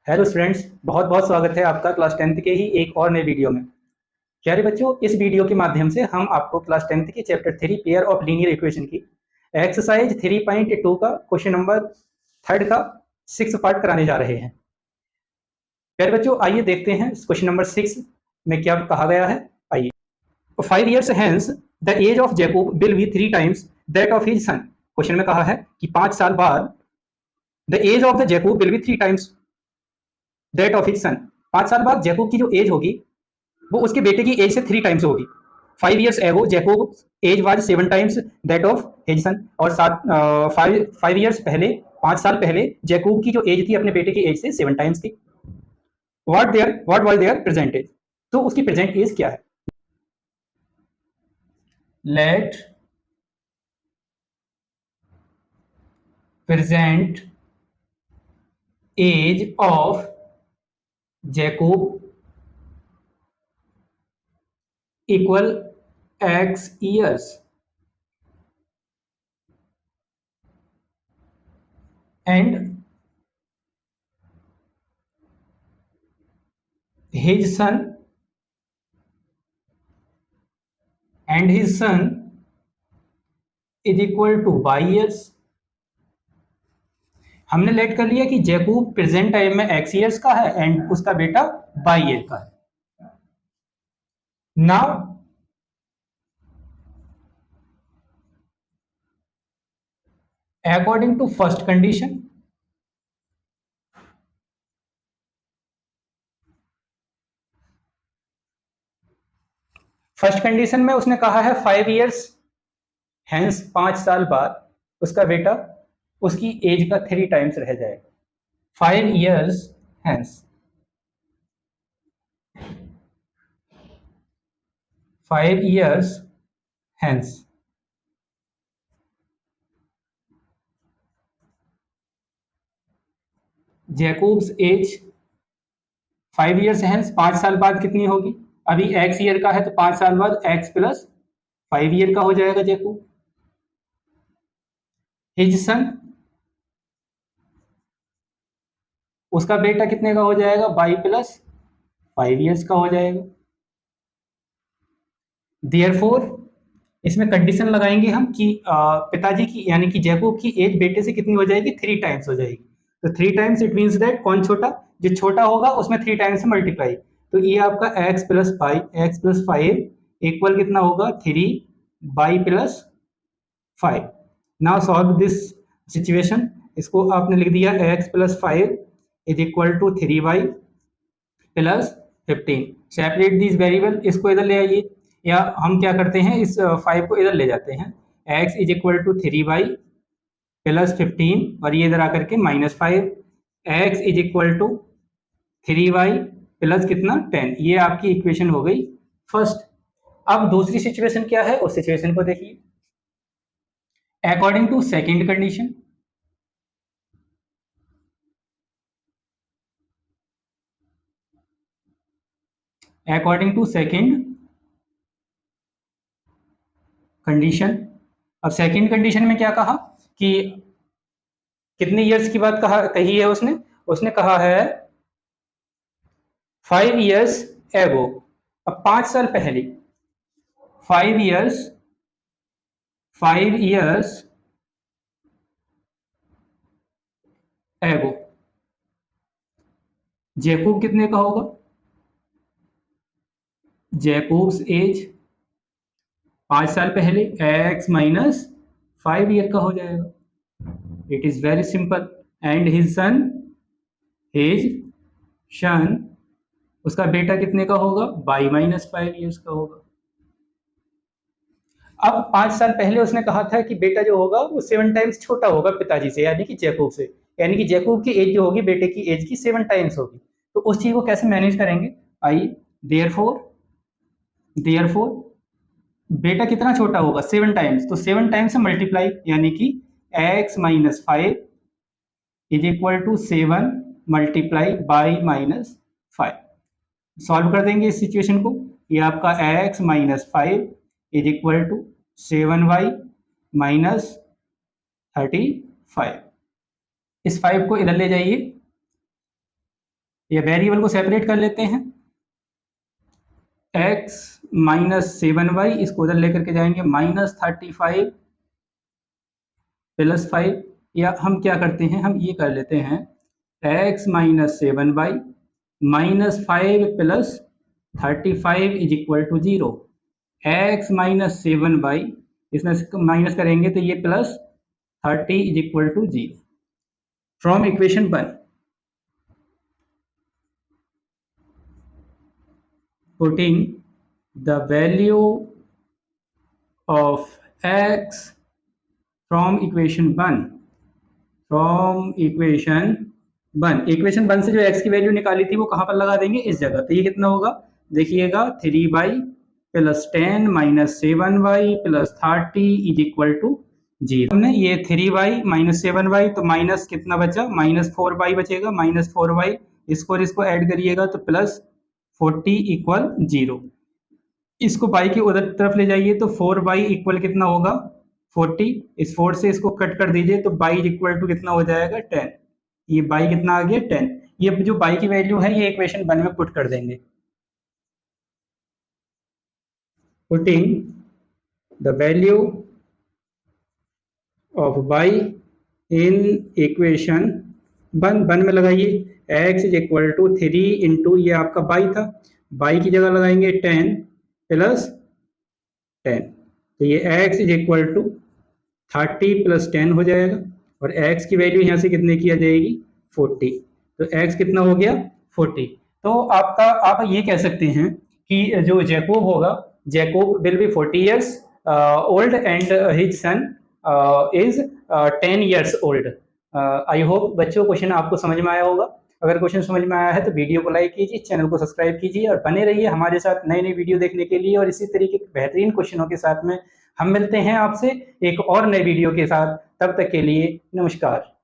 Hello students, बहुत बहुत स्वागत है आपका क्लास 10th के ही एक और नए वीडियो में। प्यारे बच्चों, इस वीडियो के माध्यम से हम आपको क्लास 10th की chapter 3 pair of linear equation की एक्सरसाइज 3.2 का क्वेश्चन नंबर 3 का 6 पार्ट कराने जा रहे हैं। प्यारे बच्चों, आइए देखते हैं क्वेश्चन नंबर 6 में क्या कहा गया है। आइए। 5 years hence the age of Jacob will be 3 times that of his son। Question में कहा है कि 5 साल बाद the age of the Jacob will be 3 times that of his सन। 5 साल बाद जैकब की जो एज होगी वो उसके बेटे की एज से 3 टाइम्स होगी। 5 years ago Jacob age was 7 times that of his son. और 5 years पहले, 5 साल पहले जैकब की जो एज थी अपने बेटे की एज से 7 टाइम्स थी। What was there present age, तो उसकी प्रेजेंट एज क्या है। Let present age of Jacob equal x years and his son is equal to y years। हमने लेट कर लिया कि जैकब प्रेजेंट टाइम में x years का है एंड उसका बेटा y year का है। Now according to first condition, में उसने कहा है 5 years हेंस 5 साल बाद उसका बेटा उसकी एज का 3 टाइम्स रह जाएगा। 5 years hence 5 years hence Jacob's age 5 years hence 5 साल बाद कितनी होगी। अभी x ईयर का है तो 5 साल बाद x प्लस 5 ईयर का हो जाएगा जैकब। हिज सन, उसका बेटा कितने का हो जाएगा, y प्लस 5 years का हो जाएगा। देयरफॉर इसमें कंडीशन लगाएंगे हम कि पिताजी की यानी कि जैकब की एज बेटे से कितनी हो जाएगी, 3 टाइम्स हो जाएगी। तो 3 टाइम्स इट मीन्स दैट कौन छोटा, जो छोटा होगा उसमें 3 टाइम्स से मल्टीप्लाई। तो ये आपका x प्लस 5 इक्वल कितना होगा, 3 y plus 5। Now solve this situation. इसको आपने लिख दिया x plus 5 is equal to 3y plus 15। Separate this variable, इसको इधर ले आइए, या हम क्या करते हैं इस 5 को इधर ले जाते हैं। x is equal to 3y plus 15 और ये इधर आकर के -5। x is equal to 3y plus कितना 10। ये आपकी इक्वेशन हो गई फर्स्ट। अब दूसरी सिचुएशन क्या है, उस सिचुएशन को देखिए। अकॉर्डिंग टू सेकेंड कंडीशन, अब सेकेंड कंडीशन में क्या कहा कि कितने इयर्स की बात कही है उसने। उसने कहा है 5 years एगो, अब 5 साल पहले, 5 years एगो जैकब कितने का होगा, जैकब्स एज 5 साल पहले x माइनस 5 ईयर का हो जाएगा। It is very simple. And his son उसका बेटा कितने का होगा, y माइनस 5 ईयर्स का होगा। अब 5 साल पहले उसने कहा था कि बेटा जो होगा वो 7 टाइम्स छोटा होगा पिताजी से, यानी कि जैकब से, यानी कि जैकब की एज जो होगी बेटे की एज की 7 टाइम्स होगी। तो उस चीज को कैसे मैनेज करेंगे, आइए। देयरफॉर बेटा कितना छोटा होगा, 7 टाइम्स, तो 7 टाइम्स से मल्टीप्लाई, यानी कि x minus 5 is equal to 7 multiply by minus 5। Solve कर देंगे इस सिचुएशन को। ये आपका x minus 5 is equal to 7y minus 35। इस 5 को इधर ले जाइए, ये वेरिएबल को सेपरेट कर लेते हैं, x माइनस 7y, इसको उधर लेकर के जाएंगे -35 प्लस 5, या हम क्या करते हैं, हम ये कर लेते हैं x minus 7y minus 5 plus 35 is equal to 0। x minus 7y, इसमें माइनस करेंगे तो ये plus 30 is equal to 0। From equation 1 putting the value of x from equation 1 equation 1 से जो x की वैल्यू निकाली थी वो कहाँ पर लगा देंगे, इस जगह। तो ये कितना होगा, देखिएगा 3y plus 10 minus 7y plus 30 is equal to 0। हमने ये 3y माइनस 7y, तो माइनस कितना बचा, माइनस 4y बचेगा, माइनस 4y, इसको और इसको ऐड करिएगा तो प्लस 40 इक्वल 0। इसको बाई की उधर तरफ ले जाइए तो 4y इक्वल कितना होगा 40, इस 4 से इसको कट कर दीजिए तो बाई इक्वल टू कितना हो जाएगा 10। ये बाई कितना आ गया 10। ये जो बाई की वैल्यू है ये इक्वेशन 1 में पुट कर देंगे। Putting the value of y in equation 1 में लगाइए, x is equal to 3 into, ये आपका बाई था, बाई की जगह लगाएंगे 10 प्लस 10, तो ये x is equal to 30 plus 10 हो जाएगा, और x की वैल्यू यहाँ से कितने की आ जाएगी 40, तो x कितना हो गया 40। तो आपका आप ये कह सकते हैं कि जो जैकोब होगा, Jacob will be 40 years old and his son is 10 years old। I hope बच्चों क्वेश्चन आपको समझ में आया होगा। अगर क्वेश्चन समझ में आया है तो वीडियो को लाइक कीजिए, चैनल को सब्सक्राइब कीजिए और बने रहिए हमारे साथ नई नई वीडियो देखने के लिए। और इसी तरीके के बेहतरीन क्वेश्चनों के साथ में हम मिलते हैं आपसे एक और नए वीडियो के साथ। तब तक के लिए नमस्कार।